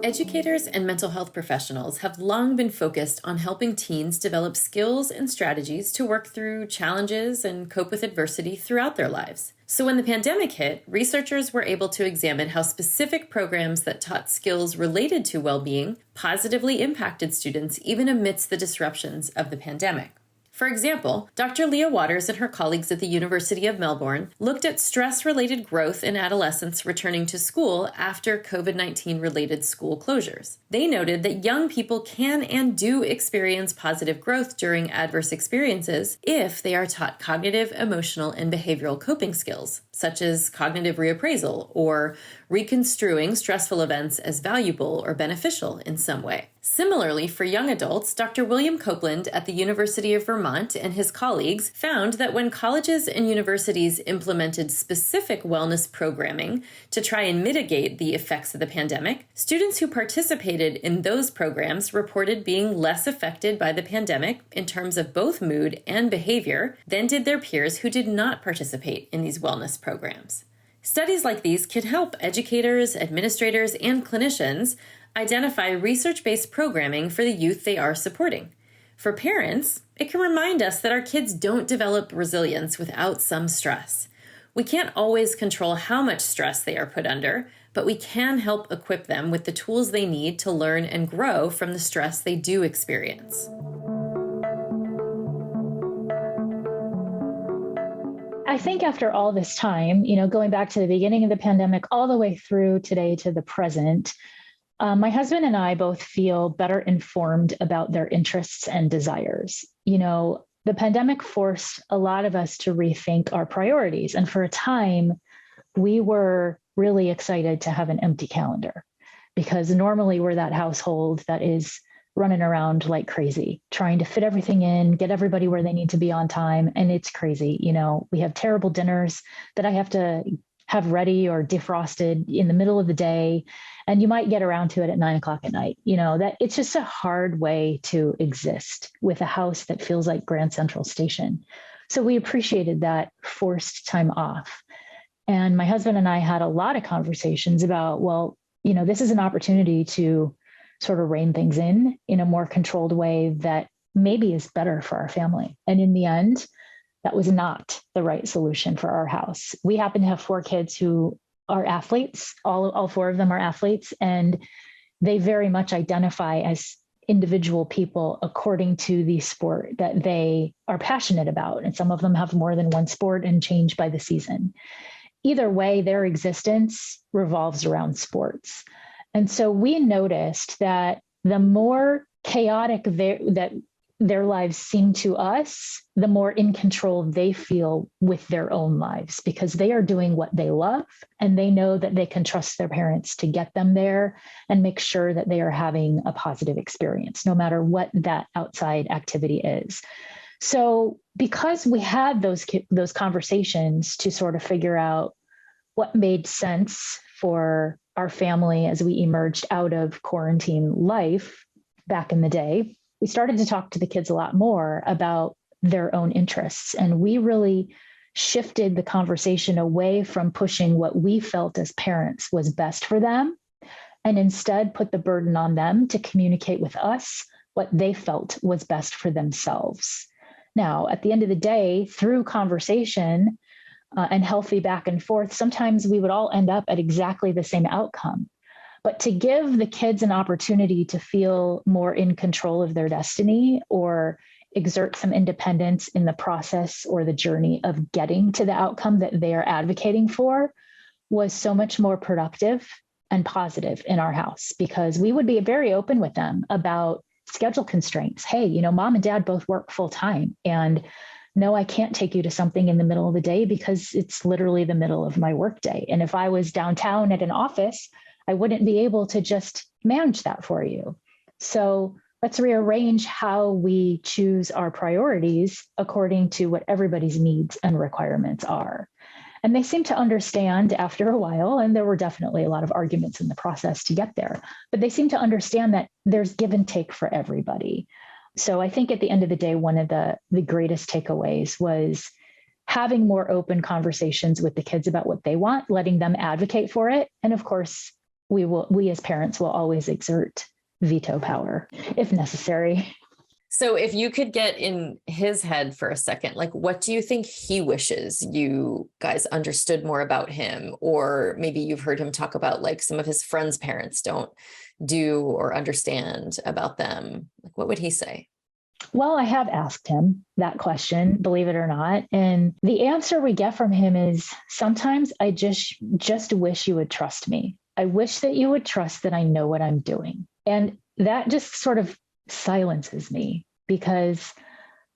Educators and mental health professionals have long been focused on helping teens develop skills and strategies to work through challenges and cope with adversity throughout their lives. So when the pandemic hit, researchers were able to examine how specific programs that taught skills related to well-being positively impacted students even amidst the disruptions of the pandemic. For example, Dr. Leah Waters and her colleagues at the University of Melbourne looked at stress-related growth in adolescents returning to school after COVID-19 related school closures. They noted that young people can and do experience positive growth during adverse experiences if they are taught cognitive, emotional, and behavioral coping skills, such as cognitive reappraisal or reconstruing stressful events as valuable or beneficial in some way. Similarly, for young adults, Dr. William Copeland at the University of Vermont and his colleagues found that when colleges and universities implemented specific wellness programming to try and mitigate the effects of the pandemic, students who participated in those programs reported being less affected by the pandemic in terms of both mood and behavior than did their peers who did not participate in these wellness programs. Studies like these can help educators, administrators, and clinicians identify research-based programming for the youth they are supporting. For parents, it can remind us that our kids don't develop resilience without some stress. We can't always control how much stress they are put under, but we can help equip them with the tools they need to learn and grow from the stress they do experience. I think after all this time, going back to the beginning of the pandemic all the way through today to the present, my husband and I both feel better informed about their interests and desires. The pandemic forced a lot of us to rethink our priorities. And for a time, we were really excited to have an empty calendar because normally we're that household that is running around like crazy, trying to fit everything in, get everybody where they need to be on time. And it's crazy. We have terrible dinners that I have to have ready or defrosted in the middle of the day. And you might get around to it at 9 o'clock at night. That it's just a hard way to exist with a house that feels like Grand Central Station. So we appreciated that forced time off. And my husband and I had a lot of conversations about, well, this is an opportunity to sort of rein things in a more controlled way that maybe is better for our family. And in the end, that was not the right solution for our house. We happen to have 4 kids who are athletes. All 4 of them are athletes, and they very much identify as individual people according to the sport that they are passionate about. And some of them have more than one sport and change by the season. Either way, their existence revolves around sports. And so we noticed that the more chaotic that their lives seem to us, the more in control they feel with their own lives, because they are doing what they love and they know that they can trust their parents to get them there and make sure that they are having a positive experience, no matter what that outside activity is. So because we had those conversations to sort of figure out what made sense for our family as we emerged out of quarantine life back in the day, we started to talk to the kids a lot more about their own interests. And we really shifted the conversation away from pushing what we felt as parents was best for them, and instead put the burden on them to communicate with us what they felt was best for themselves. Now, at the end of the day, through conversation and healthy back and forth, sometimes we would all end up at exactly the same outcome. But to give the kids an opportunity to feel more in control of their destiny or exert some independence in the process or the journey of getting to the outcome that they are advocating for was so much more productive and positive in our house, because we would be very open with them about schedule constraints. Hey, mom and dad both work full time, and no, I can't take you to something in the middle of the day because it's literally the middle of my workday. And if I was downtown at an office, I wouldn't be able to just manage that for you. So let's rearrange how we choose our priorities according to what everybody's needs and requirements are. And they seem to understand after a while, and there were definitely a lot of arguments in the process to get there, but they seem to understand that there's give and take for everybody. So I think at the end of the day, one of the greatest takeaways was having more open conversations with the kids about what they want, letting them advocate for it. And of course, we as parents will always exert veto power if necessary. So if you could get in his head for a second, what do you think he wishes you guys understood more about him? Or maybe you've heard him talk about some of his friends' parents don't do or understand about them. What would he say? Well, I have asked him that question, believe it or not. And the answer we get from him is, sometimes I just wish you would trust me. I wish that you would trust that I know what I'm doing. And that just sort of silences me, because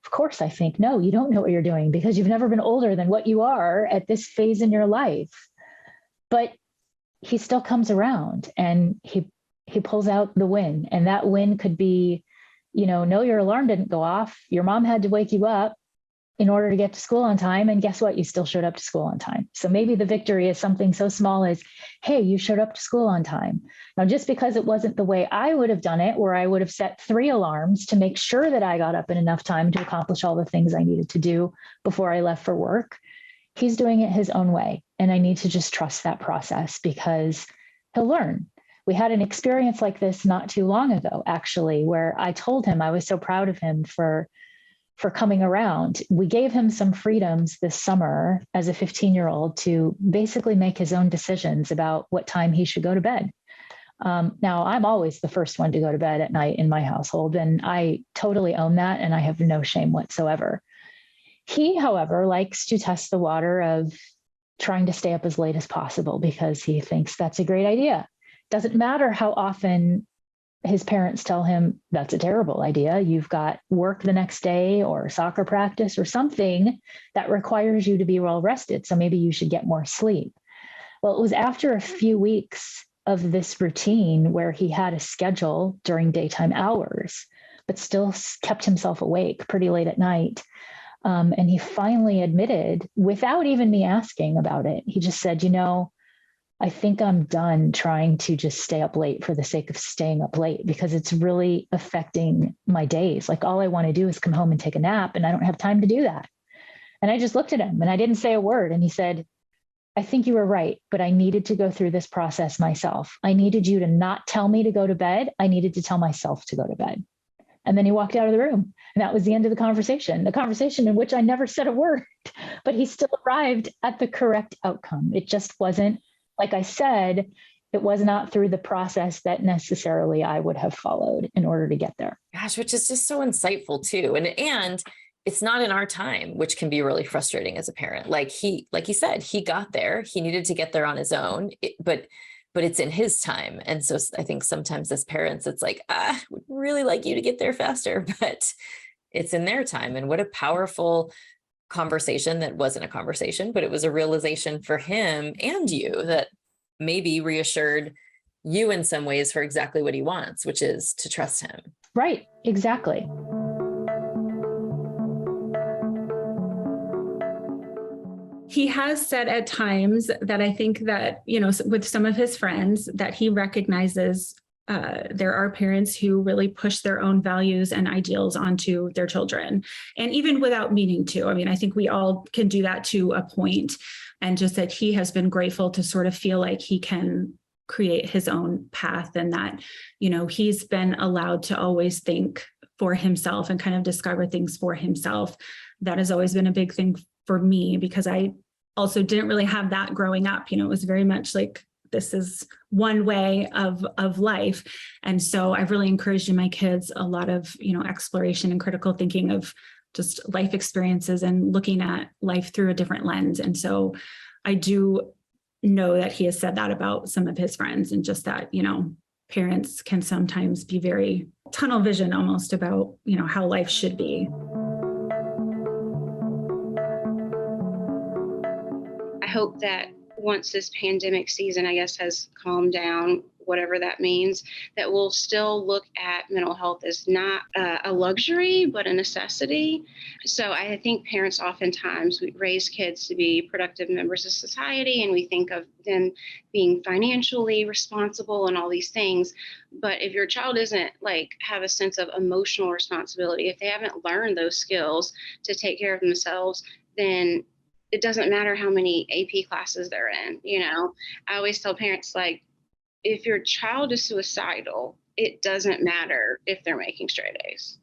of course I think, no, you don't know what you're doing because you've never been older than what you are at this phase in your life. But he still comes around and he pulls out the win. And that win could be, no, your alarm didn't go off. Your mom had to wake you up in order to get to school on time. And guess what? You still showed up to school on time. So maybe the victory is something so small as, hey, you showed up to school on time. Now, just because it wasn't the way I would have done it, where I would have set 3 alarms to make sure that I got up in enough time to accomplish all the things I needed to do before I left for work, he's doing it his own way. And I need to just trust that process, because he'll learn. We had an experience like this not too long ago, actually, where I told him I was so proud of him for coming around. We gave him some freedoms this summer as a 15-year-old to basically make his own decisions about what time he should go to bed. Now, I'm always the first one to go to bed at night in my household, and I totally own that, and I have no shame whatsoever. He, however, likes to test the water of trying to stay up as late as possible because he thinks that's a great idea. Doesn't matter how often his parents tell him that's a terrible idea. You've got work the next day or soccer practice or something that requires you to be well rested. So maybe you should get more sleep. Well, it was after a few weeks of this routine where he had a schedule during daytime hours, but still kept himself awake pretty late at night, And he finally admitted, without even me asking about it, he just said, I think I'm done trying to just stay up late for the sake of staying up late because it's really affecting my days. Like all I want to do is come home and take a nap, and I don't have time to do that. And I just looked at him and I didn't say a word. And he said, I think you were right, but I needed to go through this process myself. I needed you to not tell me to go to bed. I needed to tell myself to go to bed. And then he walked out of the room. And that was the end of the conversation in which I never said a word, but he still arrived at the correct outcome. It just wasn't, like I said, it was not through the process that necessarily I would have followed in order to get there. Gosh, which is just so insightful too. And it's not in our time, which can be really frustrating as a parent. Like he said, he got there, he needed to get there on his own, but it's in his time. And so I think sometimes as parents, it's like, would really like you to get there faster, but it's in their time. And what a powerful conversation that wasn't a conversation, but it was a realization for him and you that maybe reassured you in some ways for exactly what he wants, which is to trust him. Right, exactly. He has said at times that I think that, with some of his friends, that he recognizes there are parents who really push their own values and ideals onto their children. And even without meaning to, I think we all can do that to a point. And just that he has been grateful to sort of feel like he can create his own path, and that, he's been allowed to always think for himself and kind of discover things for himself. That has always been a big thing for me, because I also didn't really have that growing up. It was very much like, this is one way of life. And so I've really encouraged in my kids a lot of, exploration and critical thinking of just life experiences and looking at life through a different lens. And so I do know that he has said that about some of his friends, and just that, parents can sometimes be very tunnel vision almost about, how life should be. I hope that once this pandemic season, I guess, has calmed down, whatever that means, that we'll still look at mental health as not a luxury, but a necessity. So I think parents oftentimes, we raise kids to be productive members of society, and we think of them being financially responsible and all these things. But if your child isn't have a sense of emotional responsibility, if they haven't learned those skills to take care of themselves, then it doesn't matter how many AP classes they're in. I always tell parents, if your child is suicidal, it doesn't matter if they're making straight A's.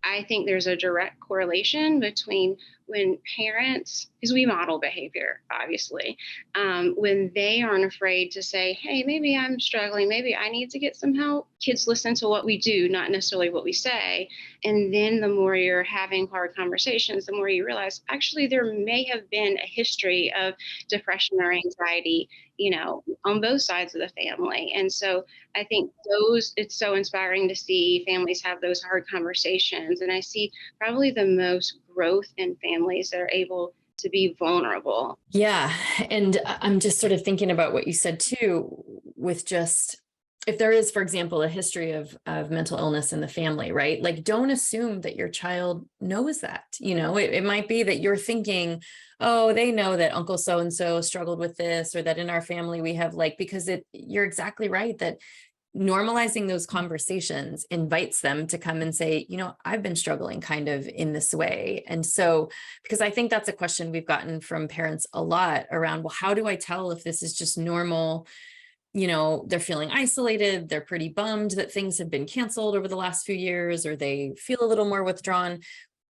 I think there's a direct correlation between when parents, because we model behavior, obviously, when they aren't afraid to say, hey, maybe I'm struggling, maybe I need to get some help. Kids listen to what we do, not necessarily what we say. And then the more you're having hard conversations, the more you realize, actually, there may have been a history of depression or anxiety, on both sides of the family. And so I think it's so inspiring to see families have those hard conversations. And I see probably the most growth in families that are able to be vulnerable. Yeah. And I'm just sort of thinking about what you said too, with just, if there is, for example, a history of mental illness in the family, right? Don't assume that your child knows that. It might be that you're thinking, oh, they know that Uncle so-and-so struggled with this, or that in our family we have because you're exactly right that normalizing those conversations invites them to come and say, I've been struggling kind of in this way. And so, because I think that's a question we've gotten from parents a lot around, well, how do I tell if this is just normal? They're feeling isolated, they're pretty bummed that things have been canceled over the last few years, or they feel a little more withdrawn.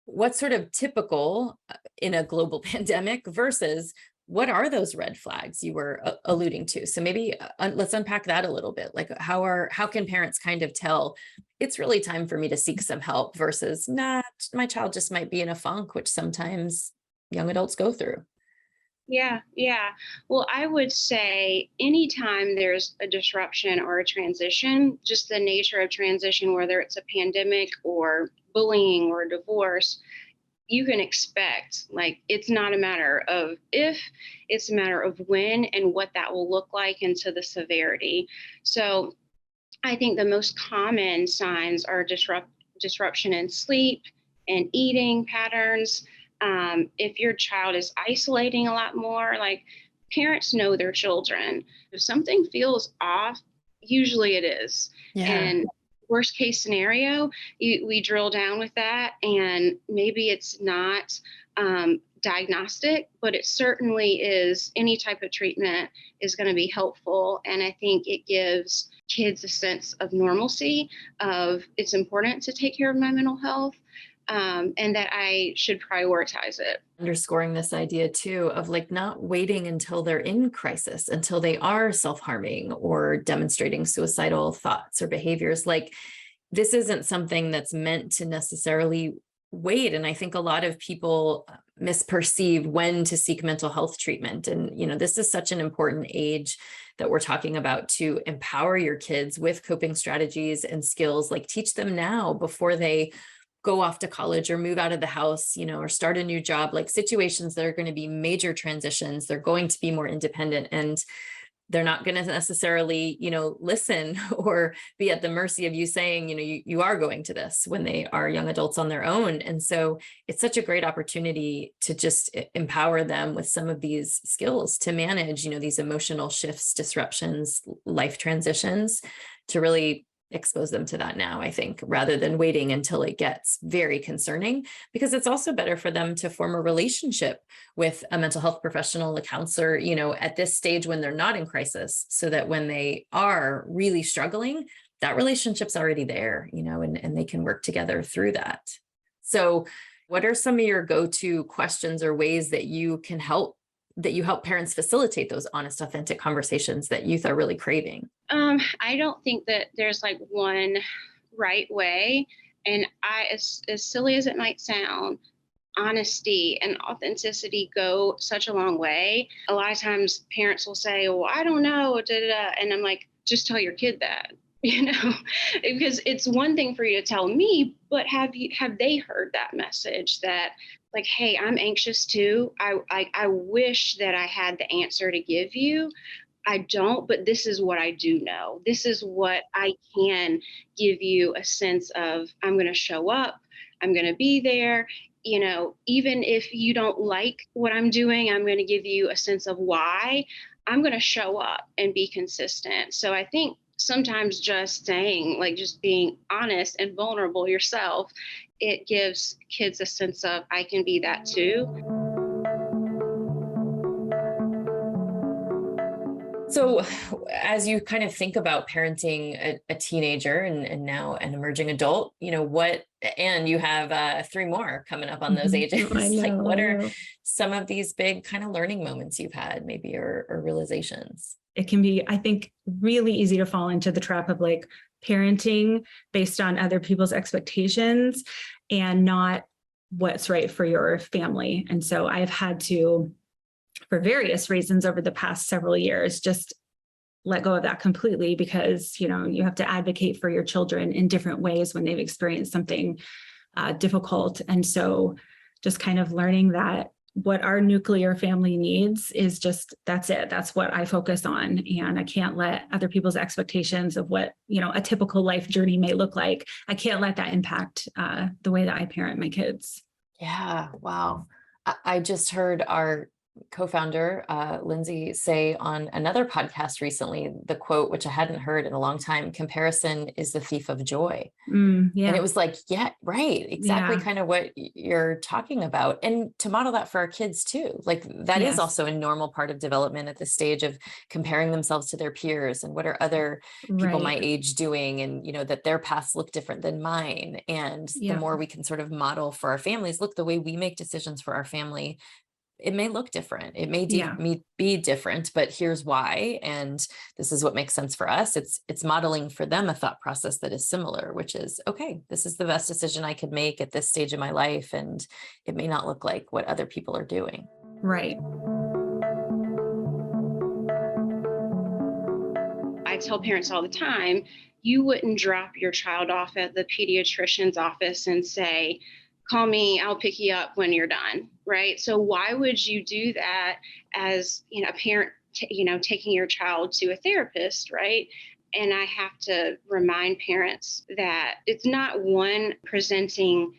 What's sort of typical in a global pandemic versus what are those red flags you were alluding to? So maybe let's unpack that a little bit. How can parents kind of tell it's really time for me to seek some help versus not, my child just might be in a funk, which sometimes young adults go through. Yeah. Well, I would say anytime there's a disruption or a transition, just the nature of transition, whether it's a pandemic or bullying or divorce, you can expect, it's not a matter of if, it's a matter of when and what that will look like, and to the severity. So I think the most common signs are disruption in sleep and eating patterns, If your child is isolating a lot more, like parents know their children. If something feels off, usually it is. Yeah. And worst case scenario, we drill down with that, and maybe it's not diagnostic, but it certainly is. Any type of treatment is going to be helpful. And I think it gives kids a sense of normalcy, of it's important to take care of my mental health, and that I should prioritize it. Underscoring this idea too of like not waiting until they're in crisis, until they are self-harming or demonstrating suicidal thoughts or behaviors. Like this isn't something that's meant to necessarily wait. And I think a lot of people misperceive when to seek mental health treatment. And, this is such an important age that we're talking about to empower your kids with coping strategies and skills, like teach them now before they go off to college or move out of the house, or start a new job, like situations that are going to be major transitions. They're going to be more independent, and they're not going to necessarily, listen or be at the mercy of you saying, you are going to this when they are young adults on their own. And so it's such a great opportunity to just empower them with some of these skills to manage, these emotional shifts, disruptions, life transitions, to really expose them to that now, I think, rather than waiting until it gets very concerning, because it's also better for them to form a relationship with a mental health professional, a counselor, at this stage when they're not in crisis, so that when they are really struggling, that relationship's already there, and they can work together through that. So what are some of your go-to questions or ways that you help parents facilitate those honest, authentic conversations that youth are really craving? I don't think that there's like one right way. And as silly as it might sound, honesty and authenticity go such a long way. A lot of times parents will say, well, I don't know, and I'm like, just tell your kid that. Because it's one thing for you to tell me, but have they heard that message that, like, hey, I'm anxious too. I wish that I had the answer to give you. I don't, but this is what I do know. This is what I can give you a sense of. I'm going to show up. I'm going to be there. Even if you don't like what I'm doing, I'm going to give you a sense of why. I'm going to show up and be consistent. So I think sometimes just saying, like, just being honest and vulnerable yourself, it gives kids a sense of, I can be that too. So as you kind of think about parenting a teenager and now an emerging adult, and you have 3 more coming up on those ages, like what are some of these big kind of learning moments you've had maybe, or realizations? It can be, I think, really easy to fall into the trap of like parenting based on other people's expectations and not what's right for your family. And so I've had to, for various reasons over the past several years, just let go of that completely, because, you have to advocate for your children in different ways when they've experienced something difficult. And so just kind of learning that what our nuclear family needs is just, that's it. That's what I focus on. And I can't let other people's expectations of what, a typical life journey may look like. I can't let that impact the way that I parent my kids. Yeah. Wow. I just heard our co-founder, Lindsay, say on another podcast recently, the quote, which I hadn't heard in a long time: comparison is the thief of joy. Yeah. And it was like, yeah, right. Exactly. Kind of what you're talking about. And to model that for our kids too. Like that is also a normal part of development at this stage, of comparing themselves to their peers and what are other people my age doing, and, that their paths look different than mine. And the more we can sort of model for our families, look, the way we make decisions for our family, it may look different. It may be different, but here's why. And this is what makes sense for us. It's modeling for them a thought process that is similar, which is, okay, this is the best decision I could make at this stage of my life. And it may not look like what other people are doing. Right. I tell parents all the time, you wouldn't drop your child off at the pediatrician's office and say, call me, I'll pick you up when you're done, right? So why would you do that as, a parent, taking your child to a therapist, right? And I have to remind parents that it's not one presenting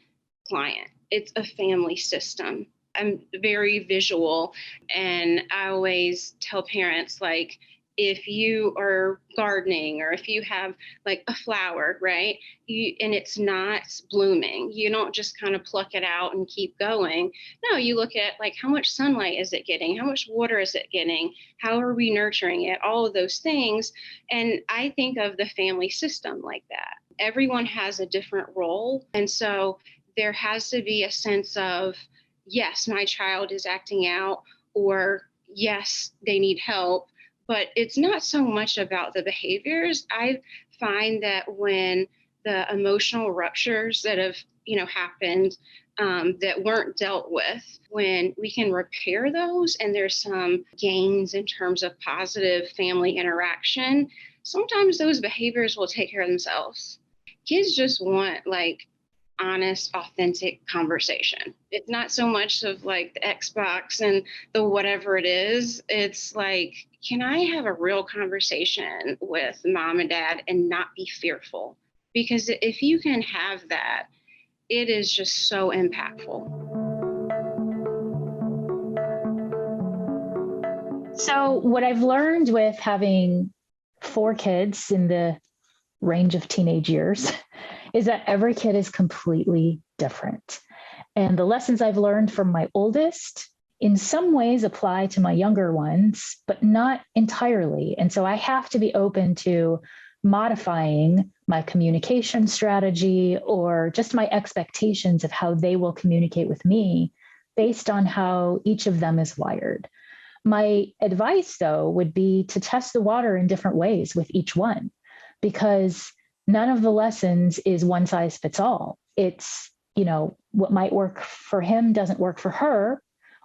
client. It's a family system. I'm very visual, and I always tell parents, like, if you are gardening or if you have like a flower, right, and it's not blooming, you don't just kind of pluck it out and keep going. No, you look at like how much sunlight is it getting? How much water is it getting? How are we nurturing it? All of those things. And I think of the family system like that. Everyone has a different role. And so there has to be a sense of, yes, my child is acting out, or yes, they need help. But it's not so much about the behaviors. I find that when the emotional ruptures that have, happened that weren't dealt with, when we can repair those and there's some gains in terms of positive family interaction, sometimes those behaviors will take care of themselves. Kids just want like honest, authentic conversation. It's not so much of like the Xbox and the whatever it is. It's like, can I have a real conversation with mom and dad and not be fearful? Because if you can have that, it is just so impactful. So what I've learned with having 4 kids in the range of teenage years is that every kid is completely different. And the lessons I've learned from my oldest in some ways apply to my younger ones, but not entirely. And so I have to be open to modifying my communication strategy or just my expectations of how they will communicate with me based on how each of them is wired. My advice, though, would be to test the water in different ways with each one, because none of the lessons is one size fits all. It's, what might work for him doesn't work for her,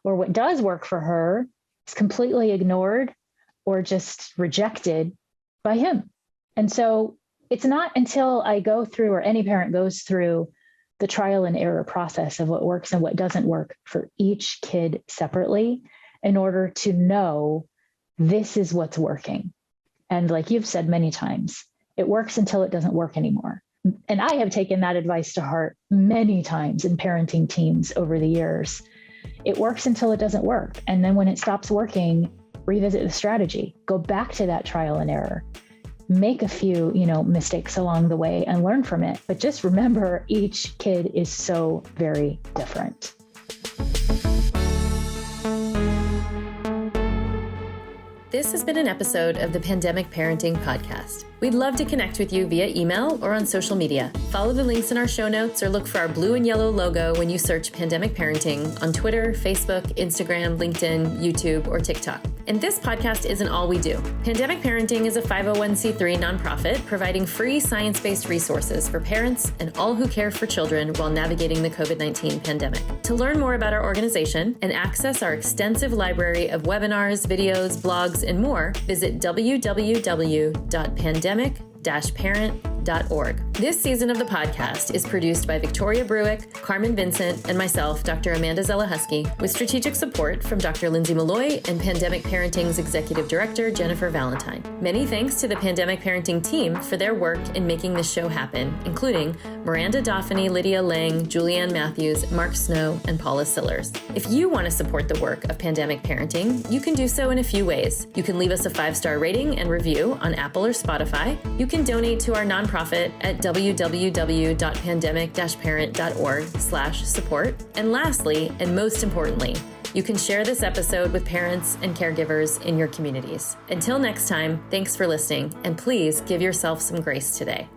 or what does work for her is completely ignored or just rejected by him. And so it's not until I go through, or any parent goes through, the trial and error process of what works and what doesn't work for each kid separately in order to know this is what's working. And like you've said many times, it works until it doesn't work anymore. And I have taken that advice to heart many times in parenting teams over the years. It works until it doesn't work. And then when it stops working, revisit the strategy, go back to that trial and error, make a few, mistakes along the way and learn from it. But just remember, each kid is so very different. This has been an episode of the Pandemic Parenting Podcast. We'd love to connect with you via email or on social media. Follow the links in our show notes or look for our blue and yellow logo when you search Pandemic Parenting on Twitter, Facebook, Instagram, LinkedIn, YouTube, or TikTok. And this podcast isn't all we do. Pandemic Parenting is a 501c3 nonprofit providing free science-based resources for parents and all who care for children while navigating the COVID-19 pandemic. To learn more about our organization and access our extensive library of webinars, videos, blogs, and more, visit www.pandemic-parent.org. This season of the podcast is produced by Victoria Bruick, Carmen Vincent, and myself, Dr. Amanda Zelahusky, with strategic support from Dr. Lindsay Malloy and Pandemic Parenting's Executive Director, Jennifer Valentine. Many thanks to the Pandemic Parenting team for their work in making this show happen, including Miranda Dauphiny, Lydia Lang, Julianne Matthews, Mark Snow, and Paula Sillers. If you want to support the work of Pandemic Parenting, you can do so in a few ways. You can leave us a 5-star rating and review on Apple or Spotify. You can donate to our nonprofit at www.pandemic-parent.org/support. And lastly, and most importantly, you can share this episode with parents and caregivers in your communities. Until next time, thanks for listening, and please give yourself some grace today.